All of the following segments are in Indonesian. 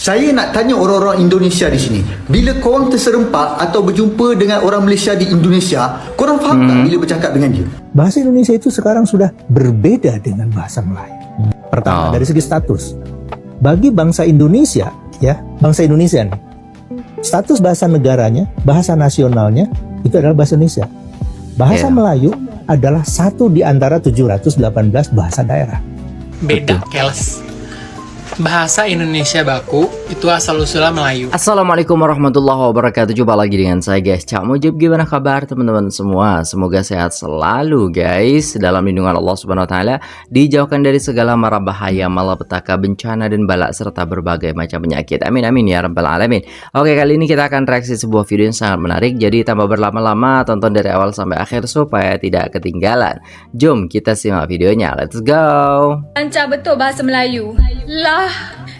Saya nak tanya orang-orang Indonesia di sini, bila korang terserempak atau berjumpa dengan orang Malaysia di Indonesia, korang faham tak bila bercakap dengan dia? Bahasa Indonesia itu sekarang sudah berbeda dengan bahasa Melayu. Pertama, dari segi status. Bagi bangsa Indonesia, ya, bangsa Indonesia nih, status bahasa negaranya, bahasa nasionalnya, itu adalah bahasa Indonesia. Bahasa Melayu adalah satu di antara 718 bahasa daerah. Beda, keles. Bahasa Indonesia baku itu asal-usulnya Melayu. Assalamualaikum warahmatullahi wabarakatuh. Jumpa lagi dengan saya guys, Cak Mujib. Gimana kabar teman-teman semua? Semoga sehat selalu guys, dalam lindungan Allah Subhanahu wa taala, dijauhkan dari segala mara bahaya, malapetaka, bencana dan bala serta berbagai macam penyakit. Amin amin ya rabbal alamin. Oke, kali ini kita akan reaksi sebuah video yang sangat menarik. Jadi tanpa berlama-lama, tonton dari awal sampai akhir supaya tidak ketinggalan. Jom kita simak videonya. Let's go. Lancar betul bahasa Melayu. Lah,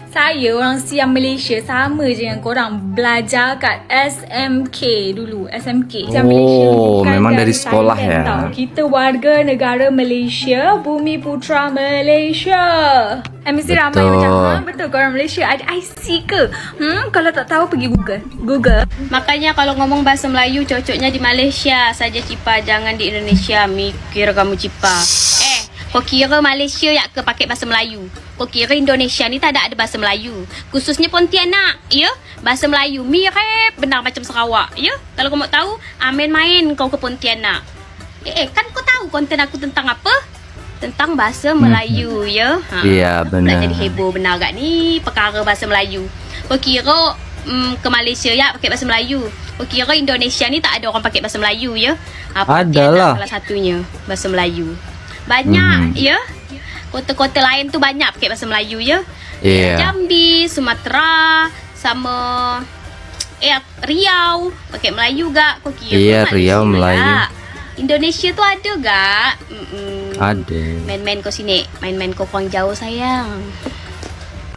saya orang Siam Malaysia sama je dengan korang belajar kat SMK dulu. SMK. Siam Malaysia bukan memang dari sekolah Thailand, ya. Tau. Kita warga negara Malaysia, Bumi Putra Malaysia. Mesti ramai macam, betul korang Malaysia ada IC ke? Kalau tak tahu pergi Google. Makanya kalau ngomong bahasa Melayu cocoknya di Malaysia saja Cipa, jangan di Indonesia. Mikir kamu Cipa. Kau kira Malaysia yak ke pakai bahasa Melayu? Kau kira Indonesia ni tak ada bahasa Melayu? Khususnya Pontianak, ya? Bahasa Melayu mirip benar macam Sarawak, ya? Kalau kau mau tahu, main kau ke Pontianak. Kan kau tahu konten aku tentang apa? Tentang bahasa Melayu, ya? Iya, benar. Nak jadi heboh benar gak ni perkara bahasa Melayu? Kau kira ke Malaysia ya pakai bahasa Melayu? Kau kira Indonesia ni tak ada orang pakai bahasa Melayu, ya? Adalah. Salah satunya bahasa Melayu. Banyak, ya? Kota-kota lain tu banyak pakai bahasa Melayu, ya? Jambi, Sumatera, sama Riau pakai Melayu gak? Kau kira Riau Melayu. Indonesia tu ada gak? Ada. Main-main kau sini, main-main kau kurang jauh sayang.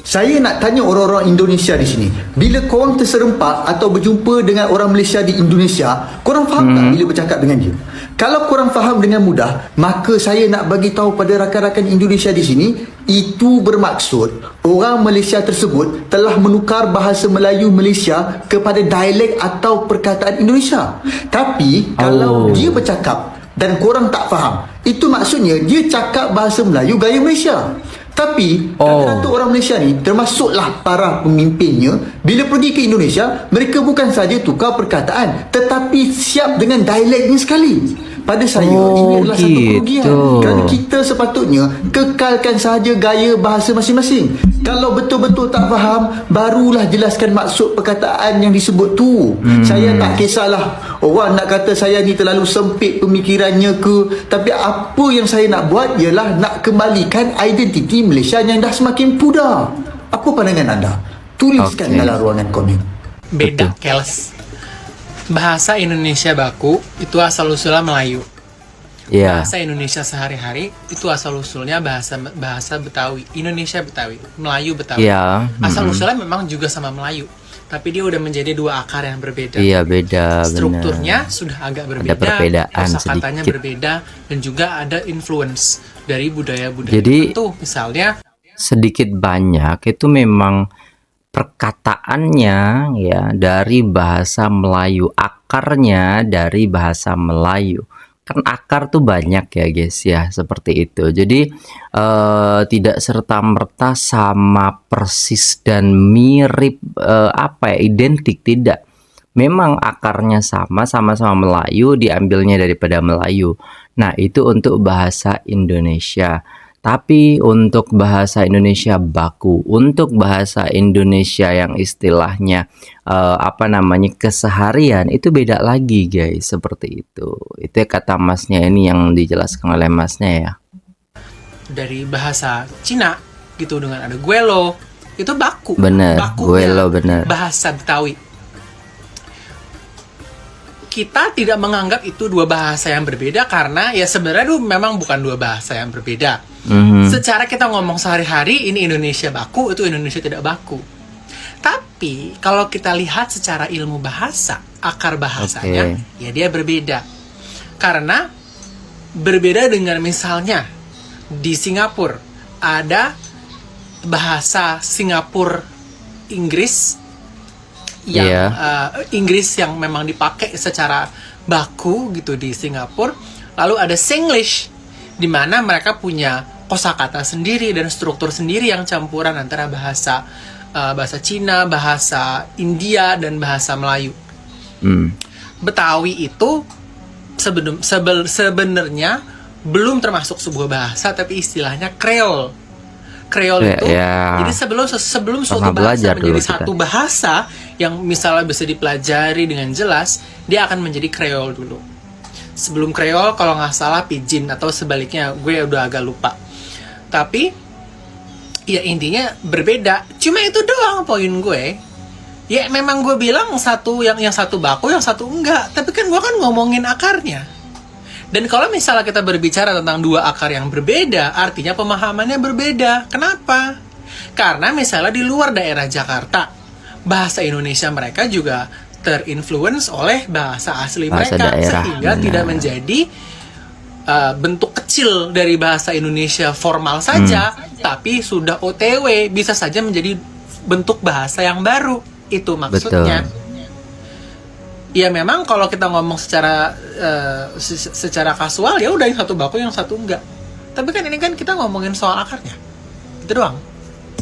Saya nak tanya orang-orang Indonesia di sini, bila korang terserempak atau berjumpa dengan orang Malaysia di Indonesia, korang faham tak bila bercakap dengan dia? Kalau korang faham dengan mudah, maka saya nak bagi tahu pada rakan-rakan Indonesia di sini, itu bermaksud orang Malaysia tersebut telah menukar bahasa Melayu Malaysia kepada dialek atau perkataan Indonesia. Tapi kalau dia bercakap dan korang tak faham, itu maksudnya dia cakap bahasa Melayu gaya Malaysia. Tapi rata-rata orang Malaysia ni, termasuklah para pemimpinnya, bila pergi ke Indonesia, mereka bukan saja tukar perkataan, tetapi siap dengan dialeknya sekali. Pada saya, ini adalah satu kerugian. Kerana kita sepatutnya kekalkan sahaja gaya bahasa masing-masing. Kalau betul-betul tak faham, barulah jelaskan maksud perkataan yang disebut tu. Saya tak kisahlah orang nak kata saya ni terlalu sempit pemikirannya ke, tapi apa yang saya nak buat ialah nak kembalikan identiti Malaysia yang dah semakin pudar. Apa pandangan anda? Tuliskan dalam ruangan komen. Beda, keles. Bahasa Indonesia baku itu asal-usulnya Melayu. Bahasa Indonesia sehari-hari itu asal-usulnya bahasa Betawi, Indonesia Betawi, Melayu Betawi. Asal-usulnya memang juga sama Melayu, tapi dia udah menjadi dua akar yang berbeda. Beda. Strukturnya sudah agak berbeda, ada perbedaan kosakatanya sedikit. berbeda, dan juga ada influence dari budaya-budaya tertentu. Misalnya sedikit banyak itu memang perkataannya ya dari bahasa Melayu, akarnya dari bahasa Melayu. Kan akar tuh banyak ya guys ya, seperti itu. Jadi tidak serta-merta sama persis dan mirip identik, tidak. Memang akarnya sama-sama Melayu, diambilnya daripada Melayu. Nah, itu untuk bahasa Indonesia. Tapi untuk bahasa Indonesia baku, untuk bahasa Indonesia yang istilahnya keseharian, itu beda lagi guys, seperti itu. Itu kata masnya ini yang dijelaskan oleh masnya ya. Dari bahasa Cina gitu dengan ada guelo, itu baku. Bener, guelo bener. Bahasa Betawi. Kita tidak menganggap itu dua bahasa yang berbeda karena ya sebenarnya itu memang bukan dua bahasa yang berbeda. Secara kita ngomong sehari-hari, ini Indonesia baku, itu Indonesia tidak baku. Tapi kalau kita lihat secara ilmu bahasa, akar bahasanya, ya dia berbeda. Karena berbeda dengan misalnya di Singapura ada bahasa Singapura Inggris yang Iya. Inggris yang memang dipakai secara baku gitu di Singapura. Lalu ada Singlish di mana mereka punya kosakata sendiri dan struktur sendiri yang campuran antara bahasa Cina, bahasa India dan bahasa Melayu. Betawi itu sebenarnya belum termasuk sebuah bahasa, tapi istilahnya Kreol. Kreol itu jadi sebelum suatu bahasa menjadi satu bahasa yang misalnya bisa dipelajari dengan jelas, dia akan menjadi Kreol dulu. Sebelum Kreol kalau nggak salah Pidgin atau sebaliknya, gue udah agak lupa. Tapi ya intinya berbeda. Cuma itu doang poin gue. Ya memang gue bilang yang satu baku, yang satu enggak. Tapi kan gue kan ngomongin akarnya. Dan kalau misalnya kita berbicara tentang dua akar yang berbeda, artinya pemahamannya berbeda. Kenapa? Karena misalnya di luar daerah Jakarta, bahasa Indonesia mereka juga terinfluence oleh bahasa asli Bahasa mereka, daerah, sehingga benar. tidak menjadi bentuk kecil dari bahasa Indonesia formal saja, tapi sudah OTW bisa saja menjadi bentuk bahasa yang baru. Itu maksudnya. Ya memang kalau kita ngomong secara kasual ya udah yang satu baku yang satu enggak. Tapi kan ini kan kita ngomongin soal akarnya. Itu doang.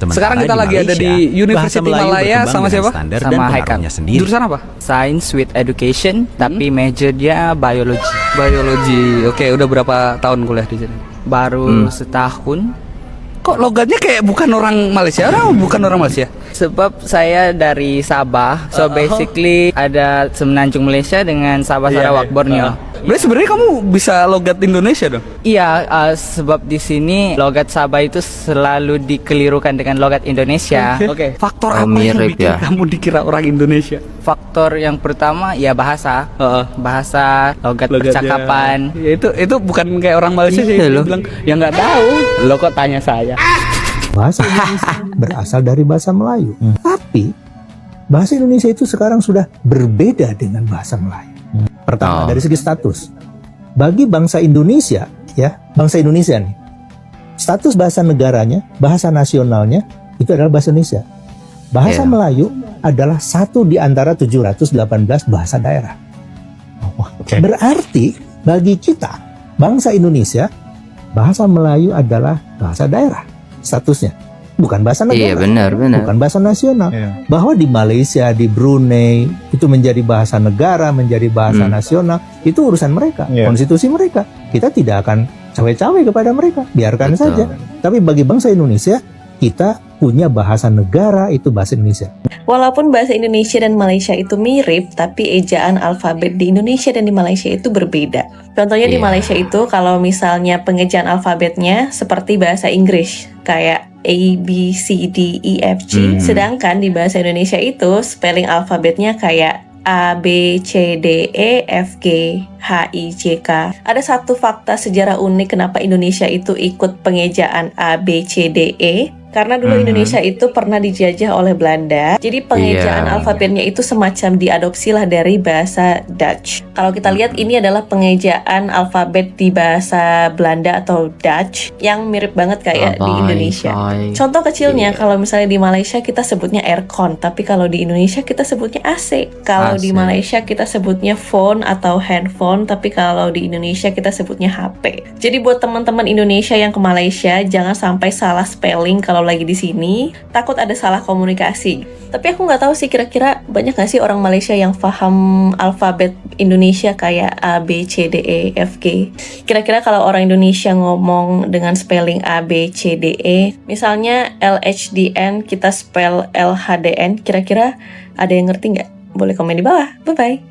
Sekarang kita lagi ada di University Malaya sama siapa? Sama Haikal. Jurusan apa? Science with Education, tapi majornya biologi. Biologi. Oke, udah berapa tahun kuliah di sini? Baru setahun. Kok logatnya kayak bukan orang Malaysia? Bukan orang Malaysia. Sebab saya dari Sabah, so basically ada semenanjung Malaysia dengan Sabah Sarawak Borneo. Berarti sebenarnya kamu bisa logat Indonesia dong? Iya, sebab di sini logat Sabah itu selalu dikelirukan dengan logat Indonesia. Oke. Faktor Oh, apa yang mirip bikin ya. kamu dikira orang Indonesia? Faktor yang pertama ya bahasa, bahasa, logat Logatnya. percakapan. Ya, itu bukan kayak orang Malaysia sih. Iya Dia loh. bilang ya nggak tahu. Lo kok tanya saya? Bahasa Indonesia berasal dari bahasa Melayu. Tapi bahasa Indonesia itu sekarang sudah berbeda dengan bahasa Melayu. Pertama, dari segi status. Bagi bangsa Indonesia, ya, bangsa Indonesia nih, status bahasa negaranya, bahasa nasionalnya itu adalah bahasa Indonesia. Bahasa Iya. Melayu adalah satu di antara 718 bahasa daerah. Berarti bagi kita, bangsa Indonesia, bahasa Melayu adalah bahasa daerah statusnya, bukan bahasa negara. Iya, benar. Bukan bahasa nasional. Bahwa di Malaysia, di Brunei itu menjadi bahasa negara, menjadi bahasa nasional, itu urusan mereka, konstitusi mereka. Kita tidak akan cawe-cawe kepada mereka, biarkan Betul. saja. Tapi bagi bangsa Indonesia, kita punya bahasa negara, itu bahasa Indonesia. Walaupun bahasa Indonesia dan Malaysia itu mirip, tapi ejaan alfabet di Indonesia dan di Malaysia itu berbeda. Contohnya di Iya. Malaysia itu kalau misalnya pengejaan alfabetnya seperti bahasa Inggris, kayak A, B, C, D, E, F, G. Sedangkan di bahasa Indonesia itu spelling alfabetnya kayak A, B, C, D, E, F, G, H, I, J, K. Ada satu fakta sejarah unik kenapa Indonesia itu ikut pengejaan A, B, C, D, E. Karena dulu Indonesia itu pernah dijajah oleh Belanda. Jadi pengejaan Iya. alfabetnya itu semacam diadopsi lah dari bahasa Dutch. Kalau kita lihat ini adalah pengejaan alfabet di bahasa Belanda atau Dutch yang mirip banget kayak di Indonesia. Contoh kecilnya, kalau misalnya di Malaysia kita sebutnya aircon, tapi kalau di Indonesia kita sebutnya AC. Kalau di AC. Malaysia kita sebutnya phone atau handphone, tapi kalau di Indonesia kita sebutnya HP. Jadi buat teman-teman Indonesia yang ke Malaysia, jangan sampai salah spelling kalau lagi di sini, takut ada salah komunikasi. Tapi aku nggak tahu sih, kira-kira banyak nggak sih orang Malaysia yang paham alfabet Indonesia kayak A, B, C, D, E, F, G. Kira-kira kalau orang Indonesia ngomong dengan spelling A, B, C, D, E, misalnya LHDN, kita spell LHDN, kira-kira ada yang ngerti nggak? Boleh komen di bawah. Bye-bye.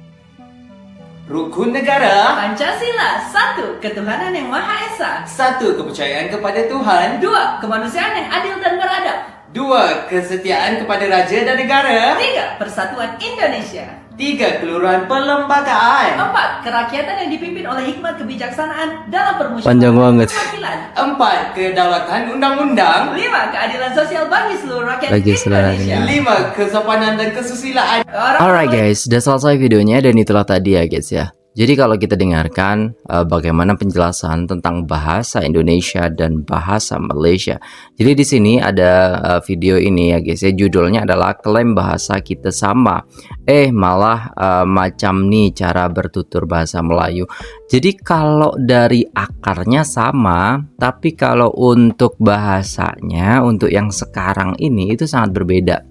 Rukun negara. Pancasila, 1. Ketuhanan yang Maha Esa. 1. Kepercayaan kepada Tuhan. 2. Kemanusiaan yang adil dan beradab. 2. Kesetiaan kepada raja dan negara. 3. Persatuan Indonesia. 3. Keluruhan perlembagaan. 4. Kerakyatan yang dipimpin oleh hikmat kebijaksanaan dalam permusyawaratan Panjang banget. kewakilan. 4. Kedaulatan undang-undang. 5. Keadilan sosial bagi seluruh rakyat Bagi seluruh Indonesia. rakyat. 5. Kesopanan dan kesusilaan. Alright guys, sudah selesai videonya dan itulah tadi ya guys ya. Jadi kalau kita dengarkan bagaimana penjelasan tentang bahasa Indonesia dan bahasa Malaysia. Jadi di sini ada video ini ya guys ya, judulnya adalah klaim bahasa kita sama. Malah macam nih cara bertutur bahasa Melayu. Jadi kalau dari akarnya sama, tapi kalau untuk bahasanya untuk yang sekarang ini itu sangat berbeda.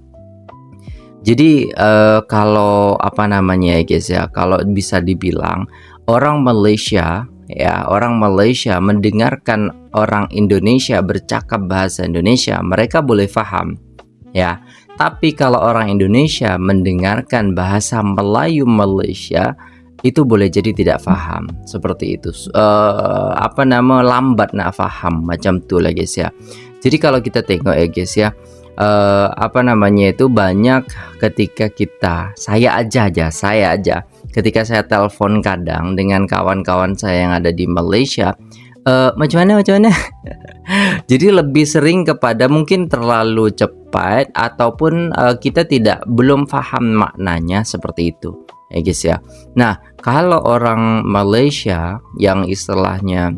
Jadi kalau apa namanya ya guys ya, kalau bisa dibilang orang Malaysia ya, orang Malaysia mendengarkan orang Indonesia bercakap bahasa Indonesia, mereka boleh paham ya. Tapi kalau orang Indonesia mendengarkan bahasa Melayu Malaysia, itu boleh jadi tidak paham seperti itu. Lambat nak paham macam tu lah guys ya. Jadi kalau kita tengok ya guys ya, banyak ketika saya aja ketika saya telepon kadang dengan kawan-kawan saya yang ada di Malaysia, macam mana jadi lebih sering kepada mungkin terlalu cepat ataupun kita belum paham maknanya seperti itu ya guys ya. Nah kalau orang Malaysia yang istilahnya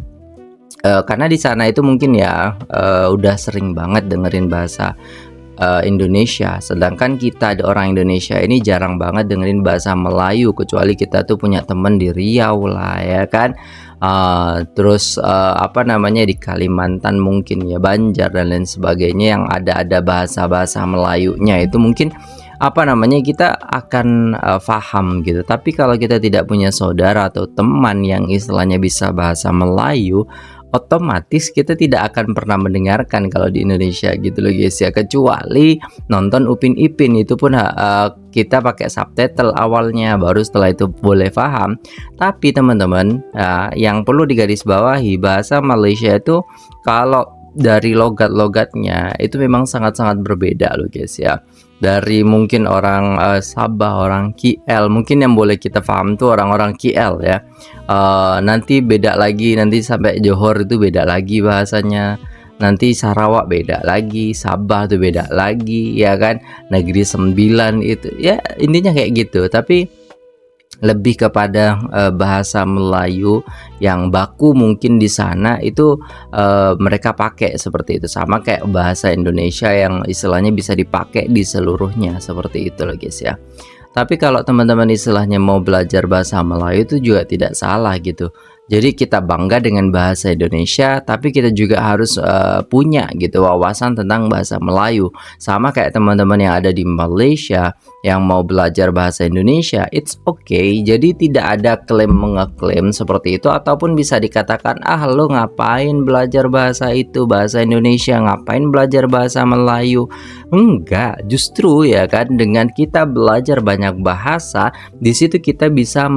karena di sana itu mungkin ya udah sering banget dengerin bahasa Indonesia, sedangkan kita ada orang Indonesia ini jarang banget dengerin bahasa Melayu, kecuali kita tuh punya temen di Riau lah ya kan, terus di Kalimantan mungkin ya, Banjar dan lain sebagainya yang ada bahasa-bahasa Melayunya itu mungkin kita akan paham gitu. Tapi kalau kita tidak punya saudara atau teman yang istilahnya bisa bahasa Melayu, otomatis kita tidak akan pernah mendengarkan kalau di Indonesia gitu loh guys ya, kecuali nonton Upin Ipin, itu pun kita pakai subtitle awalnya, baru setelah itu boleh paham. Tapi teman-teman yang perlu digarisbawahi, bahasa Malaysia itu kalau dari logat-logatnya itu memang sangat-sangat berbeda loh guys ya. Dari mungkin orang Sabah, orang KL, mungkin yang boleh kita paham tuh orang-orang KL ya. Nanti beda lagi, nanti sampai Johor itu beda lagi bahasanya. Nanti Sarawak beda lagi, Sabah tuh beda lagi ya kan. Negeri Sembilan itu ya intinya kayak gitu. Tapi lebih kepada bahasa Melayu yang baku mungkin di sana itu mereka pakai seperti itu, sama kayak bahasa Indonesia yang istilahnya bisa dipakai di seluruhnya seperti itu loh guys ya. Tapi kalau teman-teman istilahnya mau belajar bahasa Melayu itu juga tidak salah gitu. Jadi kita bangga dengan bahasa Indonesia, tapi kita juga harus punya gitu wawasan tentang bahasa Melayu. Sama kayak teman-teman yang ada di Malaysia yang mau belajar bahasa Indonesia, it's okay. Jadi tidak ada klaim mengeklaim seperti itu, ataupun bisa dikatakan lo ngapain belajar bahasa itu, bahasa Indonesia, ngapain belajar bahasa Melayu. Enggak, justru ya kan, dengan kita belajar banyak bahasa, di situ kita bisa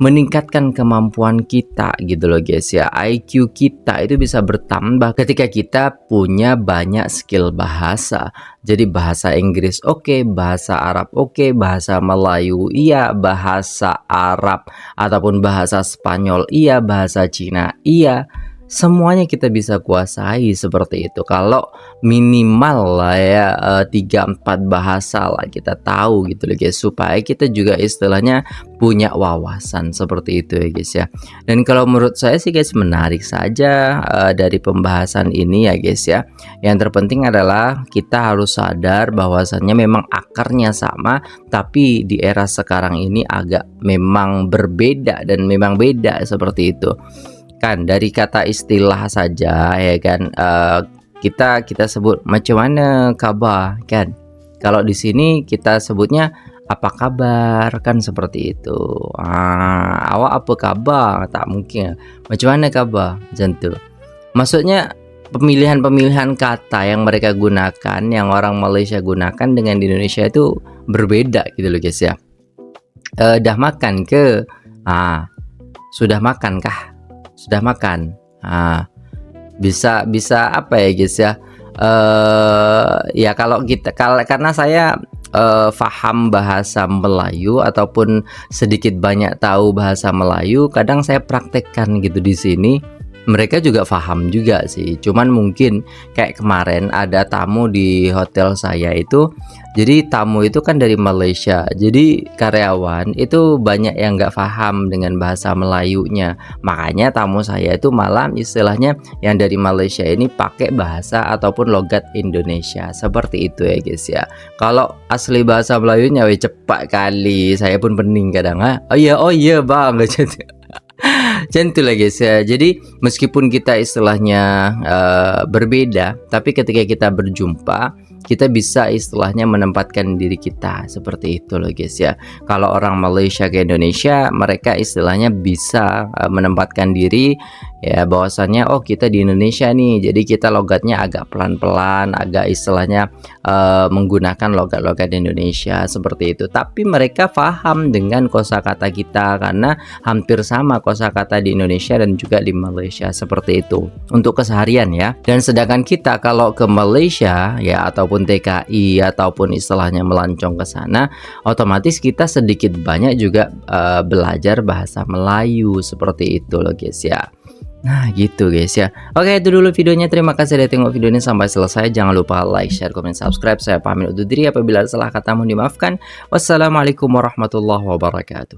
meningkatkan kemampuan kita gitu loh guys ya. IQ kita itu bisa bertambah ketika kita punya banyak skill bahasa. Jadi bahasa Inggris oke, bahasa Arab oke, bahasa Melayu iya, bahasa Arab ataupun bahasa Spanyol iya, bahasa Cina iya. Semuanya kita bisa kuasai seperti itu. Kalau minimal lah ya 3-4 bahasa lah kita tahu gitu loh guys, supaya kita juga istilahnya punya wawasan seperti itu ya guys ya. Dan kalau menurut saya sih guys, menarik saja dari pembahasan ini ya guys ya. Yang terpenting adalah kita harus sadar bahwasannya memang akarnya sama, tapi di era sekarang ini agak memang berbeda dan memang beda seperti itu. Kan dari kata istilah saja ya kan, kita sebut macam mana kabar kan. Kalau di sini kita sebutnya apa kabar kan, seperti itu. Awak apa kabar? Tak mungkin macam mana kabar, macam tu. Maksudnya pemilihan kata yang mereka gunakan, yang orang Malaysia gunakan dengan di Indonesia itu berbeda gitu loh guys ya. Dah makan ke? Sudah makan kah? Sudah makan. Bisa apa ya guys ya, ya kalau kita karena saya paham bahasa Melayu ataupun sedikit banyak tahu bahasa Melayu, kadang saya praktekkan gitu di sini. mereka juga paham juga sih. Cuman mungkin kayak kemarin ada tamu di hotel saya itu, jadi tamu itu kan dari Malaysia, jadi karyawan itu banyak yang nggak paham dengan bahasa Melayunya. Makanya tamu saya itu malah istilahnya yang dari Malaysia ini pakai bahasa ataupun logat Indonesia, seperti itu ya guys ya. Kalau asli bahasa Melayunya cepat kali, saya pun pening kadang, oh iya bang macam itu lah guys ya. Jadi meskipun kita istilahnya berbeda, tapi ketika kita berjumpa, kita bisa istilahnya menempatkan diri kita seperti itu loh guys ya. Kalau orang Malaysia ke Indonesia, mereka istilahnya bisa menempatkan diri ya bahwasannya oh kita di Indonesia nih, jadi kita logatnya agak pelan-pelan, agak istilahnya menggunakan logat-logat Indonesia seperti itu. Tapi mereka paham dengan kosakata kita karena hampir sama kosakata di Indonesia dan juga di Malaysia, seperti itu untuk keseharian ya. Dan sedangkan kita kalau ke Malaysia ya ataupun TKI ataupun istilahnya melancong ke sana, otomatis kita sedikit banyak juga belajar bahasa Melayu seperti itu loh guys ya. Nah gitu guys ya. Oke, itu dulu videonya. Terima kasih sudah tengok video ini sampai selesai. Jangan lupa like, share, komen, subscribe. Saya pamit undur diri, apabila salah kata mohon dimaafkan. Wassalamualaikum warahmatullahi wabarakatuh.